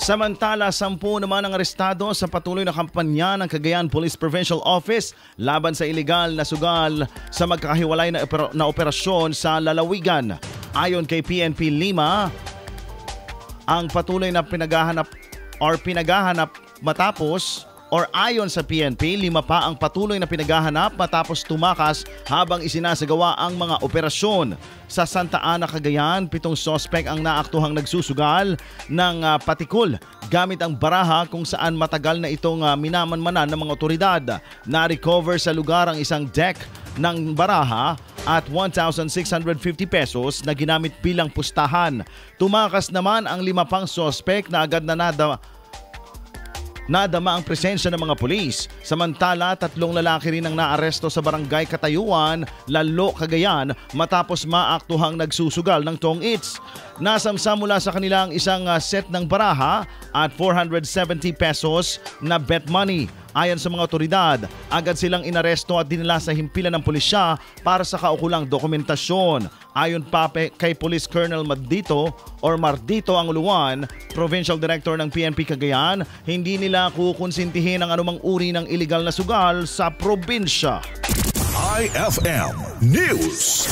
Samantala, 10 naman ang arestado sa patuloy na kampanya ng Cagayan Police Provincial Office laban sa iligal na sugal sa magkakahiwalay na operasyon sa lalawigan. Ayon kay PNP Lima, ang patuloy na pinaghahanap matapos ayon sa PNP, 5 pa ang patuloy na pinaghahanap matapos tumakas habang isinasagawa ang mga operasyon. Sa Santa Ana, Cagayan, 7 sospek ang naaktuhang nagsusugal ng patikul gamit ang baraha kung saan matagal na itong minamanmanan ng mga otoridad. Na-recover sa lugar ang isang deck ng baraha at 1,650 pesos na ginamit bilang pustahan. Tumakas naman ang 5 pang sospek na agad na nadama ang presensya ng mga pulis. Samantala, 3 lalaki rin ang naaresto sa barangay Katayuan, Lalo, Cagayan matapos maaktuhang nagsusugal ng tong-its. Nasamsa mula sa kanila ang isang set ng baraha at 470 pesos na bet money. Ayon sa mga otoridad, agad silang inaresto at dinala sa himpilan ng pulisya para sa kaukulang dokumentasyon. Ayon pa kay Police Colonel Mardito Anguluan, Provincial Director ng PNP Cagayan, hindi nila kukonsintihin ang anumang uri ng iligal na sugal sa probinsya. IFM News.